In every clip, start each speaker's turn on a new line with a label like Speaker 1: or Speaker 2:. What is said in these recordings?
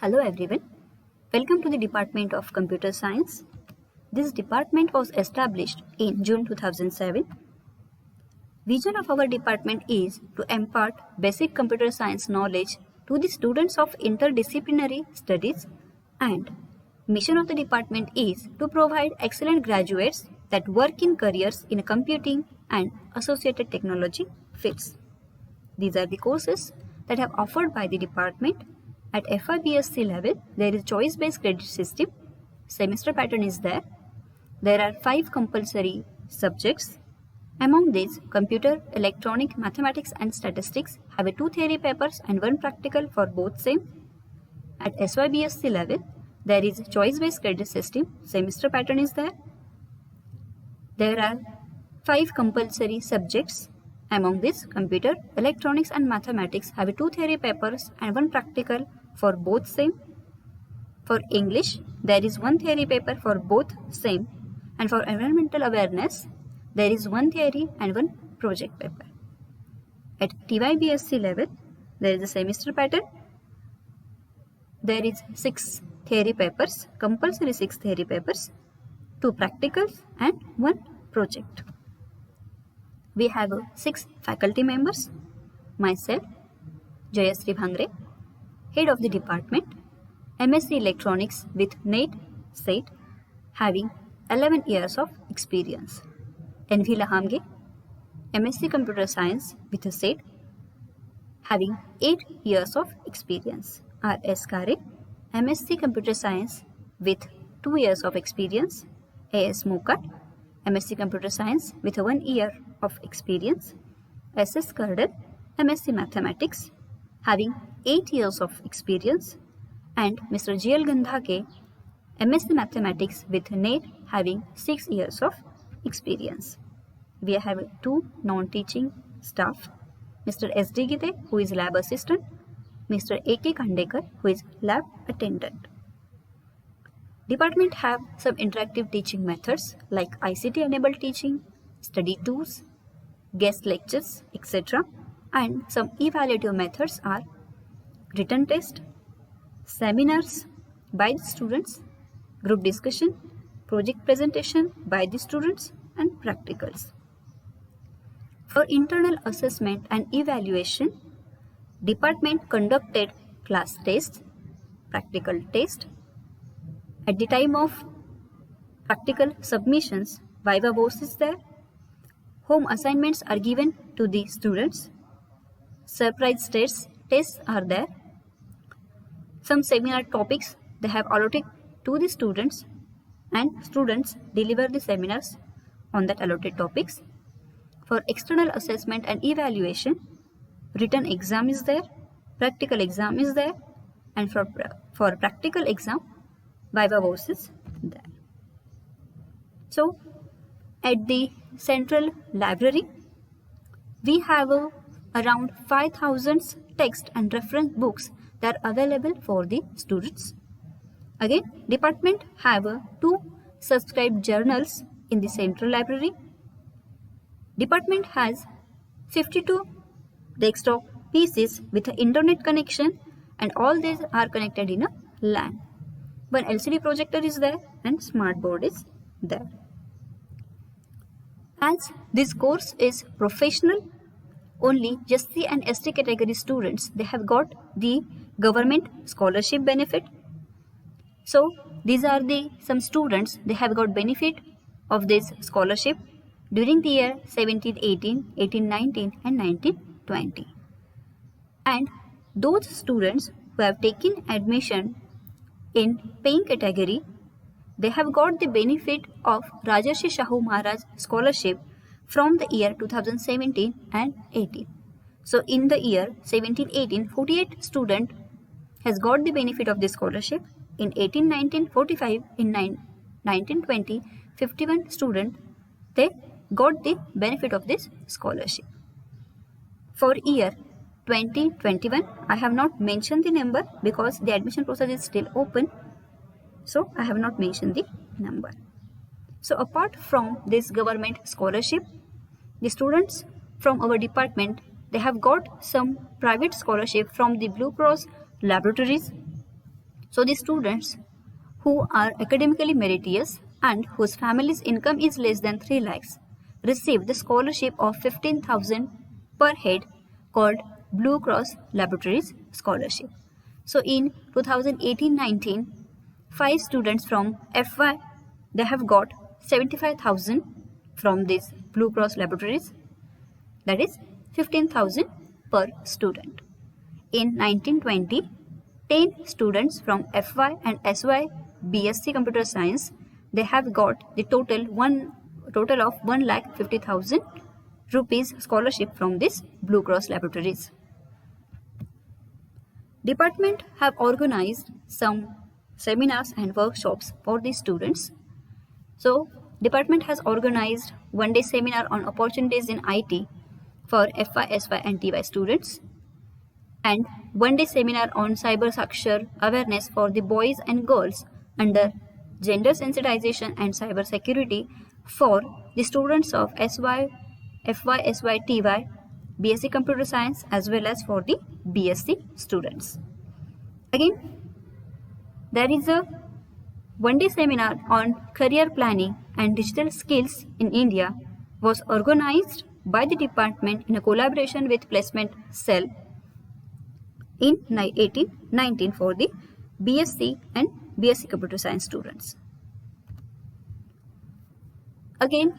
Speaker 1: Hello everyone, welcome to the Department of Computer Science. This department was established in June 2007. Vision of our department is to impart basic computer science knowledge to the students of interdisciplinary studies, and mission of the department is to provide excellent graduates that work in careers in computing and associated technology fields. These are the courses that are offered by the department. At FIBSc level, there is choice-based credit system. Semester pattern is there. There are 5 compulsory subjects. Among these, computer, electronic, mathematics and statistics have 2 theory papers and 1 practical for both same. At SYBSc level, there is choice-based credit system. Semester pattern is there. There are 5 compulsory subjects. Among this, computer, electronics and mathematics have 2 theory papers and 1 practical for both same. For English, there is 1 theory paper for both same, and for environmental awareness, there is 1 theory and 1 project paper. At TYBSc level, there is a semester pattern. There is 6 theory papers, compulsory 6 theory papers, 2 practicals and 1 project. We have 6 faculty members. Myself, Jayasri Bhangre, head of the department, MSc Electronics with NET SET, having 11 years of experience. NV Lahamge, MSc Computer Science with a SET, having 8 years of experience. R.S. Kare, MSc Computer Science with 2 years of experience. A.S. Mokat, MSc Computer Science with 1 year of experience. S.S. Kardal, MSc Mathematics, having 8 years of experience. And Mr. G.L. Gandhake, MSc Mathematics with NET, having 6 years of experience. We have 2 non-teaching staff, Mr. S.D. Gite, who is lab assistant, Mr. A.K. Khandekar, who is lab attendant. Department have some interactive teaching methods like ICT-enabled teaching, study tools, guest lectures, etc. And some evaluative methods are written test, seminars by the students, group discussion, project presentation by the students, and practicals. For internal assessment and evaluation, department conducted class tests, practical test. At the time of practical submissions, viva voce is there. Home assignments are given to the students. Surprise tests are there. Some seminar topics they have allotted to the students, and students deliver the seminars on that allotted topics. For external assessment and evaluation, written exam is there, practical exam is there, and for practical exam, viva voce is there. So, at the central library, we have around 5,000 text and reference books that are available for the students. Again, department have 2 subscribed journals in the central library. Department has 52 desktop PCs with an internet connection, and all these are connected in a LAN. 1 LCD projector is there and smart board is there. As this course is professional, only SC and ST category students, they have got the government scholarship benefit. So these are the some students, they have got benefit of this scholarship during the year 17-18, 18-19 and 19-20. And those students who have taken admission in paying category, they have got the benefit of Rajarshi Shahu Maharaj scholarship from the year 2017 and 18. So in the year 17-18, 48 student has got the benefit of this scholarship. In 18-19, 45. In 19-20, 51 student, they got the benefit of this scholarship. For year 2021, I have not mentioned the number because the admission process is still open. So I have not mentioned the number. So apart from this government scholarship, the students from our department, they have got some private scholarship from the Blue Cross laboratories, So the students who are academically meritorious and whose family's income is less than 3 lakhs receive the scholarship of 15,000 per head called Blue Cross Laboratories Scholarship. So in 2018-19, 5 students from FY, they have got 75,000 from this Blue Cross Laboratories, that is 15,000 per student. In 1920, 10 students from FY and SY BSc Computer Science, they have got the total of 1,50,000 rupees scholarship from this Blue Cross Laboratories. Department have organized some seminars and workshops for the students. So, department has organized one-day seminar on opportunities in IT for FY, SY and TY students, and one-day seminar on cyber Sakshar awareness for the boys and girls under gender sensitization and cyber security for the students of SY, FY, SY, TY, BSc Computer Science as well as for the BSc students. Again, there is a one-day seminar on career planning and digital skills in India was organized by the department in a collaboration with Placement Cell in 1819 for the BSc and BSc Computer Science students. Again,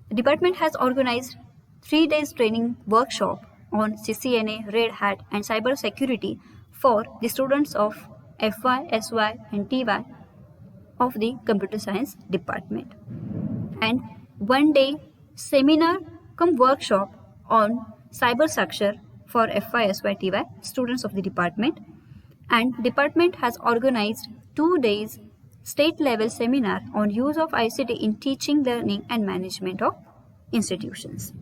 Speaker 1: the department has organized 3 days training workshop on CCNA, Red Hat and cyber security for the students of FY, SY and TY of the Computer Science department, and one-day seminar cum workshop on cyber Sakshar for FY, SY, TY students of the department, and department has organized 2 days state-level seminar on use of ICT in teaching, learning and management of institutions.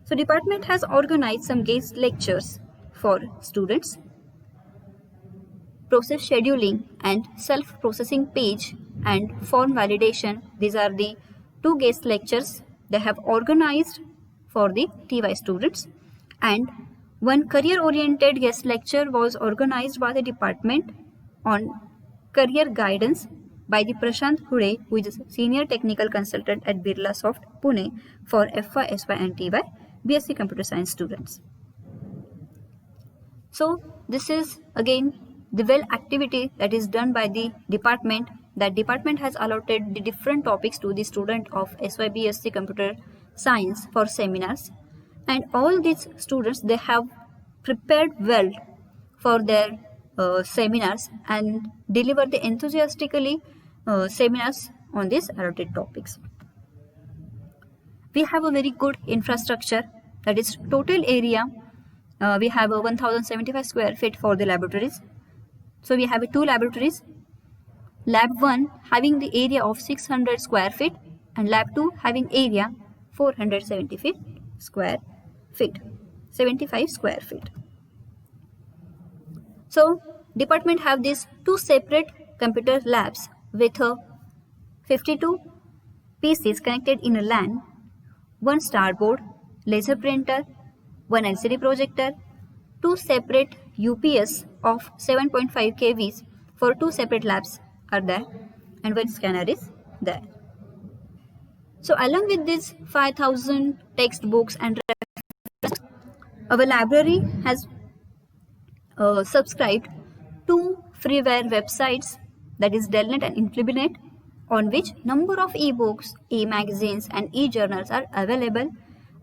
Speaker 1: So department has organized some guest lectures for students, process scheduling and self-processing page and form validation. These are the 2 guest lectures they have organized for the TY students, and one career-oriented guest lecture was organized by the department on career guidance by the Prashant Hude, who is a senior technical consultant at Birlasoft Pune for FY, SY and TY BSc Computer Science students. So this is again the well activity that is done by the department. That department has allotted the different topics to the student of SYBSc Computer Science for seminars, and all these students, they have prepared well for their seminars and deliver the enthusiastically seminars on these allotted topics. We have a very good infrastructure, that is total area. We have a 1075 square feet for the laboratories. So we have 2 laboratories. Lab 1 having the area of 600 square feet and Lab 2 having area 475 square feet. So department have these 2 separate computer labs with 52 PCs connected in a LAN, 1 starboard, laser printer, 1 LCD projector, 2 separate UPS of 7.5 kVs for 2 separate labs are there, and 1 scanner is there. So along with these 5,000 textbooks and references, our library has subscribed 2 freeware websites, that is Delnet and Inflibinet, on which number of ebooks, e-magazines and e-journals are available,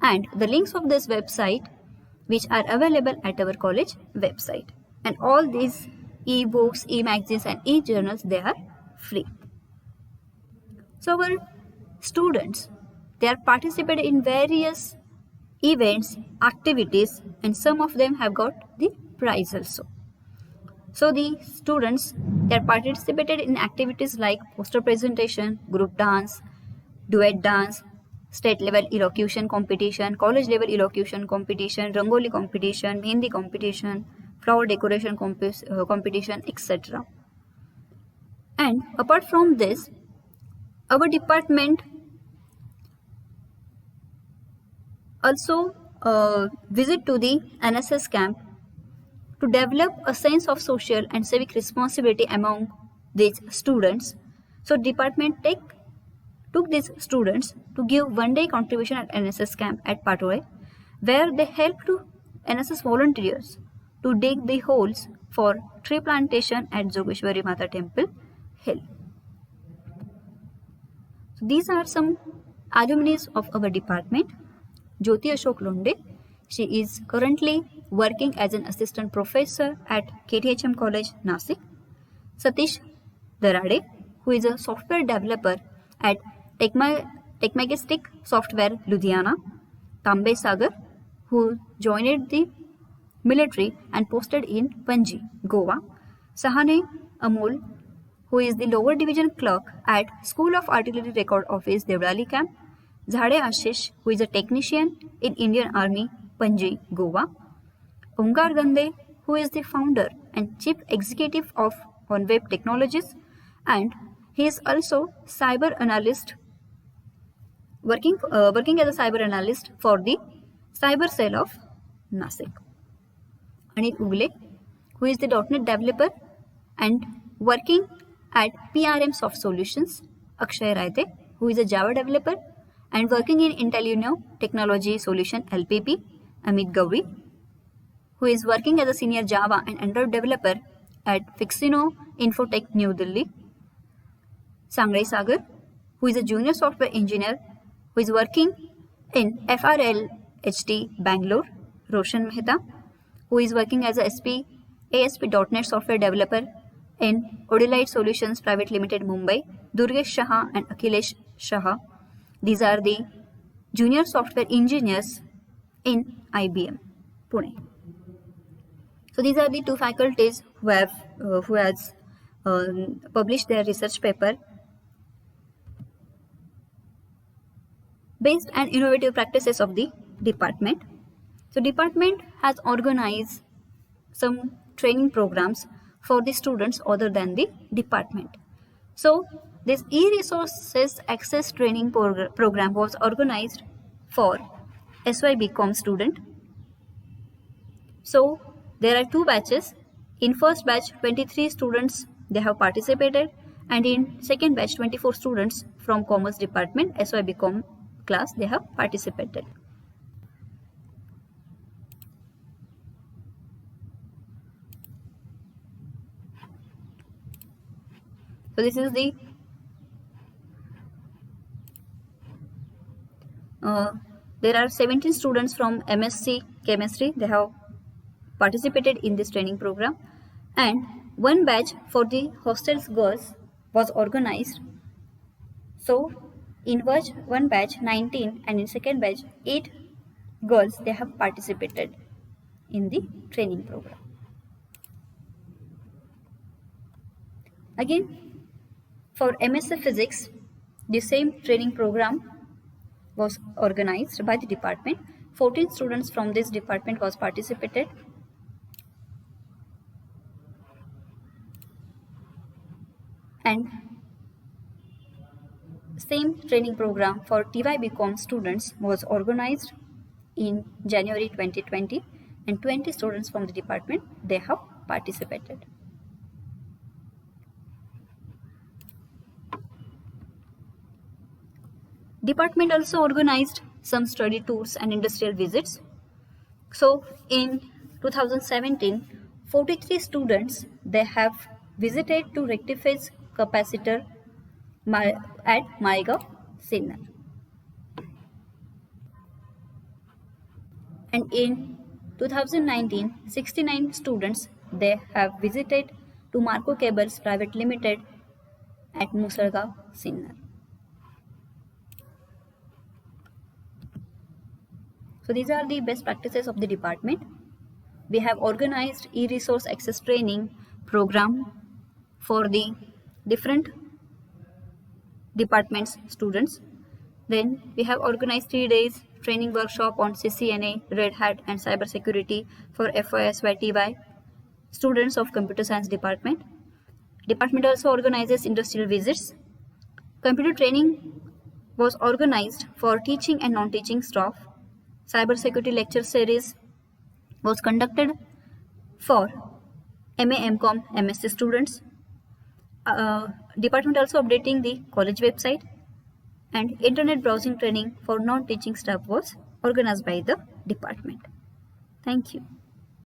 Speaker 1: and the links of this website which are available at our college website. And all these e-books, e-magazines and e-journals, they are free. So our students, they are participated in various events, activities, and some of them have got the prize also. So the students, they are participated in activities like poster presentation, group dance, duet dance, state level elocution competition, college level elocution competition, rangoli competition, mehndi competition, flower decoration competition, etc. And apart from this, our department also visit to the NSS camp to develop a sense of social and civic responsibility among these students. So department took these students to give one-day contribution at NSS camp at Patore, where they helped to NSS volunteers to dig the holes for tree plantation at Jogeshwari Mata Temple Hill. So these are some alumni of our department. Jyoti Ashok Lunde, she is currently working as an assistant professor at KTHM College, Nasik. Satish Darade, who is a software developer at Techmagistic Software, Ludhiana. Tambe Sagar, who joined the military and posted in Panji, Goa. Sahane Amol, who is the lower division clerk at School of Artillery Record Office, Devlali Camp. Zhade Ashish, who is a technician in Indian Army, Panji, Goa. Omkar Gande, who is the founder and chief executive of OnWeb Technologies, and he is also cyber analyst, working as a cyber analyst for the cyber cell of Nasik. Anil Ugle, who is the .NET developer and working at PRM Soft Solutions. Akshay Raite, who is a Java developer and working in Intelliano Technology Solution LPP. Amit Gauri, who is working as a senior Java and Android developer at Fixino Infotech New Delhi. Sangray Sagar, who is a junior software engineer who is working in FRLHT Bangalore. Roshan Mehta, who is working as a ASP.NET software developer in Odilite Solutions Private Limited, Mumbai. Durgesh Shah and Akhilesh Shah. These are the junior software engineers in IBM, Pune. So these are the two faculties who has published their research paper based on innovative practices of the department. So department has organized some training programs for the students other than the department. So this e-resources access training program was organized for SYBCom student. So there are two batches. In first batch 23 students they have participated, and in second batch 24 students from commerce department SYBCom class they have participated. So this is the there are 17 students from MSc Chemistry. They have participated in this training program, and one batch for the hostels girls was organized. So in one batch 19 and in second batch 8 girls they have participated in the training program. Again, for MSc Physics, the same training program was organized by the department. 14 students from this department was participated. And same training program for TYBCom students was organized in January 2020, and 20 students from the department they have participated. Department also organized some study tours and industrial visits. So in 2017, 43 students they have visited to rectifies capacitor at Maigaon, Sinnar. And in 2019, 69 students they have visited to Marco Cables Private Limited at Musargaon, Sinnar. So these are the best practices of the department. We have organized e-resource access training program for the different departments students. Then we have organized 3 days training workshop on CCNA, Red Hat and cyber security for FYSYTY students of computer science department. Department also organizes industrial visits. Computer training was organized for teaching and non-teaching staff. Cybersecurity lecture series was conducted for MA, MCom, MSc students. Department also updating the college website, and internet browsing training for non-teaching staff was organized by the department. Thank you.